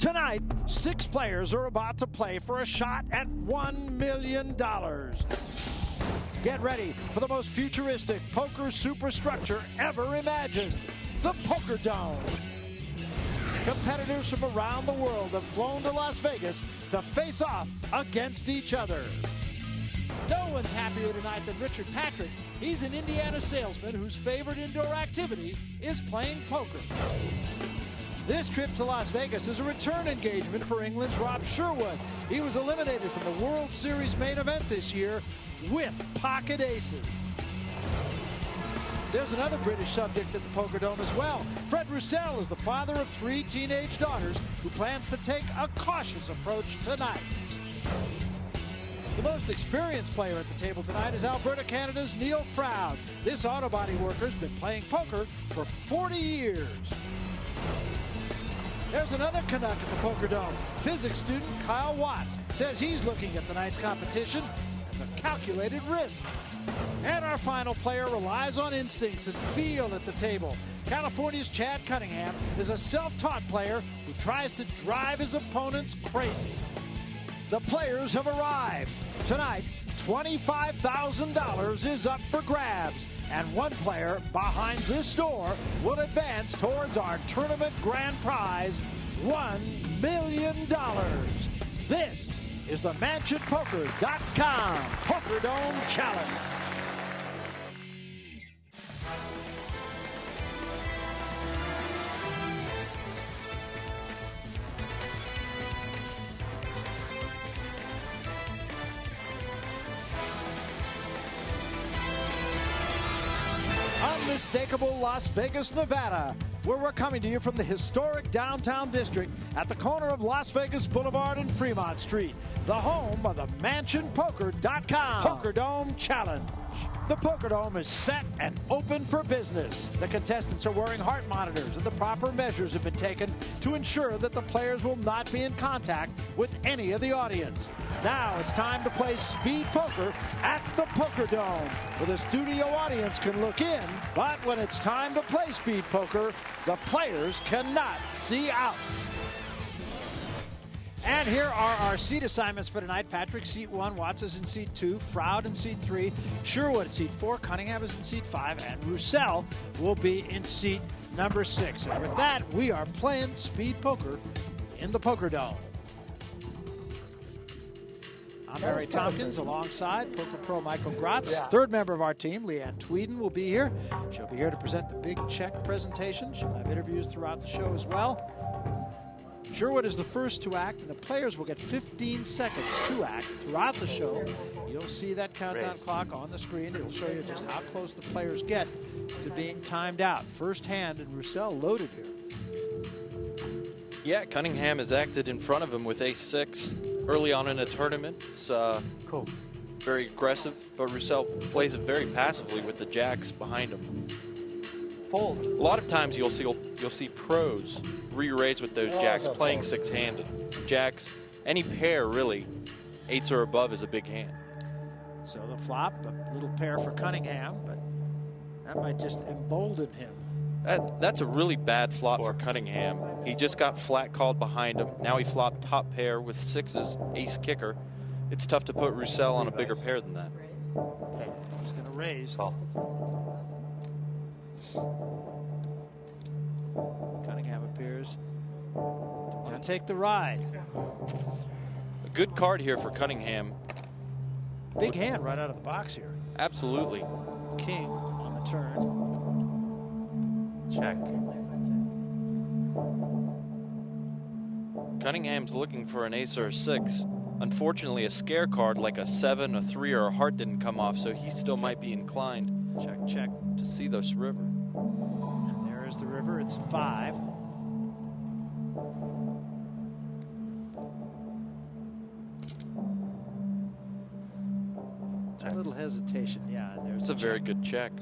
Tonight, 6 players are about to play for a shot at $1 million. Get ready for the most futuristic poker superstructure ever imagined, the Poker Dome. Competitors from around the world have flown to Las Vegas to face off against each other. No one's happier tonight than Richard Patrick. He's an Indiana salesman whose favorite indoor activity is playing poker. This trip to Las Vegas is a return engagement for England's Rob Sherwood. He was eliminated from the World Series main event this year with pocket aces. There's another British subject at the Poker Dome as well. Fred Roussel is the father of 3 teenage daughters who plans to take a cautious approach tonight. The most experienced player at the table tonight is Alberta, Canada's Neil Froud. This auto body worker's been playing poker for 40 years. There's another Canuck at the Poker Dome. Physics student Kyle Watts says he's looking at tonight's competition as a calculated risk. And our final player relies on instincts and feel at the table. California's Chad Cunningham is a self-taught player who tries to drive his opponents crazy. The players have arrived. Tonight, $25,000 is up for grabs. And one player behind this door will advance towards our tournament grand prize, $1 million. This is the MansionPoker.com Poker Dome Challenge. Unmistakable Las Vegas, Nevada, where we're coming to you from the historic downtown district at the corner of Las Vegas Boulevard and Fremont Street, the home of the MansionPoker.com Poker Dome Challenge. The Poker Dome is set and open for business. The contestants are wearing heart monitors, and the proper measures have been taken to ensure that the players will not be in contact with any of the audience. Now it's time to play speed poker at the Poker Dome, where the studio audience can look in, but when it's time to play speed poker, the players cannot see out. And here are our seat assignments for tonight. Patrick, seat 1. Watts is in seat 2. Froud in seat 3. Sherwood in seat 4. Cunningham is in seat 5. And Roussel will be in seat number 6. And with that, we are playing speed poker in the Poker Dome. I'm Harry Tompkins alongside Poker Pro Michael Gratz. Third member of our team, Leanne Tweeden, will be here. She'll be here to present the big check presentation. She'll have interviews throughout the show as well. Sherwood is the first to act, and the players will get 15 seconds to act throughout the show. You'll see that countdown clock on the screen. It'll show you just how close the players get to being timed out. First hand, and Roussel loaded here. Yeah, Cunningham has acted in front of him with ace-6 early on in a tournament. It's cool. Very aggressive, but Roussel plays it very passively with the jacks behind him. Fold. A lot of times you'll see pros re-raise with those jacks playing 6-handed. Jacks, any pair really, 8s or above is a big hand. So the flop, a little pair for Cunningham, but that might just embolden him. That's a really bad flop for Cunningham. He just got flat called behind him. Now he flopped top pair with 6s, ace kicker. It's tough to put Roussel on a bigger pair than that. Okay. He's going to raise. Cunningham appears to take the ride. A good card here for Cunningham. Big hand right out of the box here. Absolutely. King on the turn. Check. Cunningham's looking for an ace or a 6. Unfortunately, a scare card like a 7, a 3, or a heart didn't come off, so he still might be inclined. Check, check. To see this river. And there is the river. It's 5. A little hesitation, yeah. And there's it's a very good check.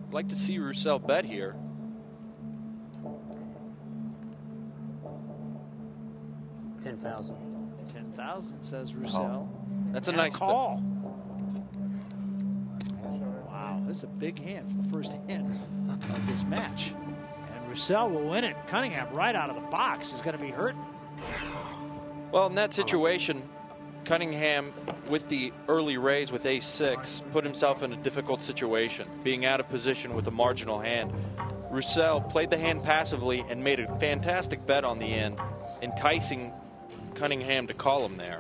I'd like to see Roussel bet here. 10,000. 10,000 says Roussel. That's a nice call. Wow, this is a big hand for the first hand of this match. And Roussel will win it. Cunningham right out of the box is going to be hurting. Well, in that situation, Cunningham, with the early raise with ace-6, put himself in a difficult situation, being out of position with a marginal hand. Roussel played the hand passively and made a fantastic bet on the end, enticing Cunningham to call him there.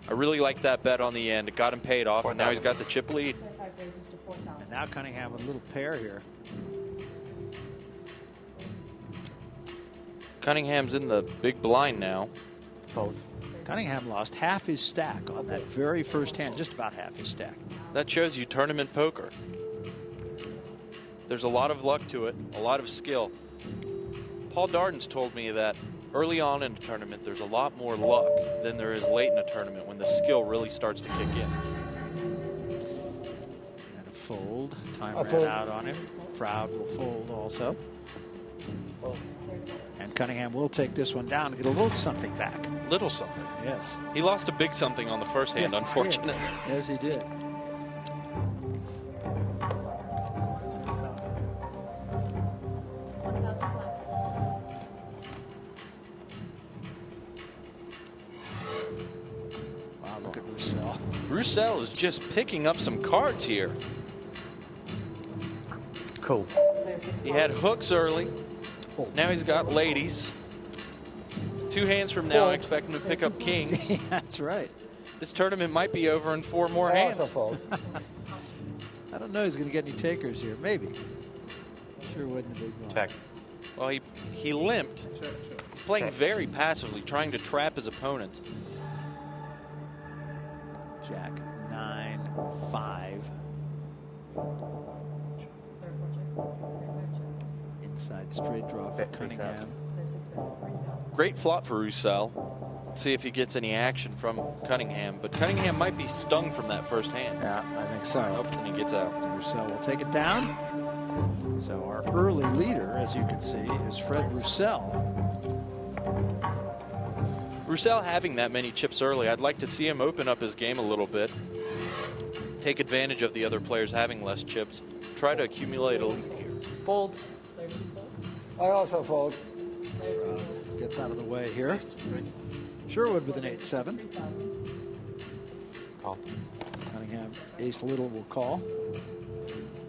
I really like that bet on the end. It got him paid off, and now he's got the chip lead. And now Cunningham with a little pair here. Cunningham's in the big blind now. Fold. Cunningham lost half his stack on that very first hand, just about half his stack. That shows you tournament poker. There's a lot of luck to it, a lot of skill. Paul Darden's told me that early on in a tournament, there's a lot more luck than there is late in a tournament when the skill really starts to kick in. And a fold. Time A ran fold. out on him. Froud will fold also. Fold. And Cunningham will take this one down to get a little something back. Little something. Yes. He lost a big something on the first hand, Yes, he unfortunately. did. Yes, he did. Wow, look at Roussel. Roussel is just picking up some cards here. Cool. He had hooks early. Now he's got ladies. 2 hands from now, I expect him to pick up kings. That's right. This tournament might be over in 4 more hands. Also fold. I don't know he's going to get any takers here. Maybe. Sure wasn't a big blind. Check. Well, he limped. He's playing Okay. very passively, trying to trap his opponent. Jack 9, 5. Inside straight draw for Bet Cunningham. 3,000. Great flop for Roussel. Let's see if he gets any action from Cunningham. But Cunningham might be stung from that first hand. Yeah, I think so. Nope, and he gets out. Roussel will take it down. So our early leader, as you can see, is Fred Roussel. Roussel having that many chips early, I'd like to see him open up his game a little bit. Take advantage of the other players having less chips. Try to accumulate a lead here. Fold. I also fold. Gets out of the way here. Sherwood with an 8-7. Call. Cunningham, ace little will call.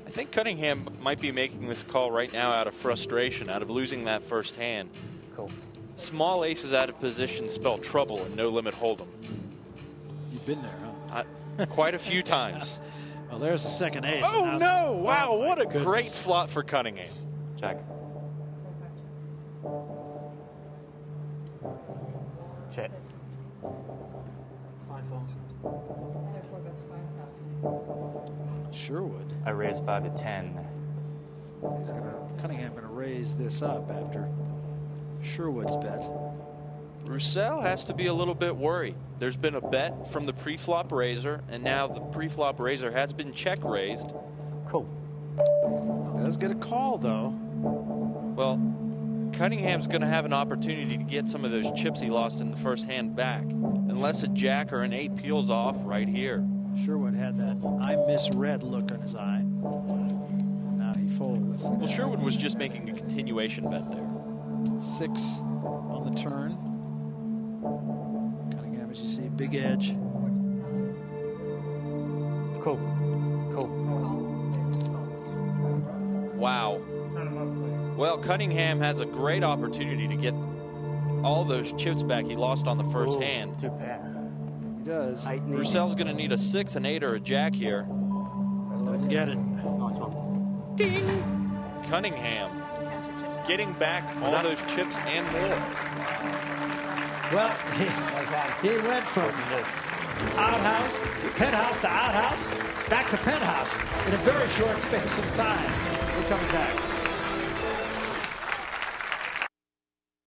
I think Cunningham might be making this call right now out of frustration, out of losing that first hand. Cool. Small aces out of position spell trouble in No Limit Hold'em. You've been there, huh? Quite a few times. Well, there's the second ace. Oh Now- no! Wow, Oh, my what a goodness. great flop for Cunningham. Check. Check. 5,000. Sherwood. I raised 5 to 10. Cunningham going to raise this up after Sherwood's bet. Roussel has to be a little bit worried. There's been a bet from the pre-flop raiser, and now the pre-flop raiser has been check raised. Cool. Does get a call, though. Well, Cunningham's going to have an opportunity to get some of those chips he lost in the first hand back, unless a jack or an 8 peels off right here. Sherwood had that I misread look on his eye. Now he folds. Well, Sherwood was just making a continuation bet there. 6 on the turn. Cunningham, as you see, big edge. Cool. Cool. Wow. Well, Cunningham has a great opportunity to get all those chips back he lost on the first Ooh, hand. 2 pair. He does. Roussel's going to need a 6, an 8, or a jack here. Doesn't get it. Nice one. Ding! Cunningham getting back all those chips and more. Well, Nice hand. he went from outhouse, penthouse to outhouse, back to penthouse in a very short space of time. We're coming back.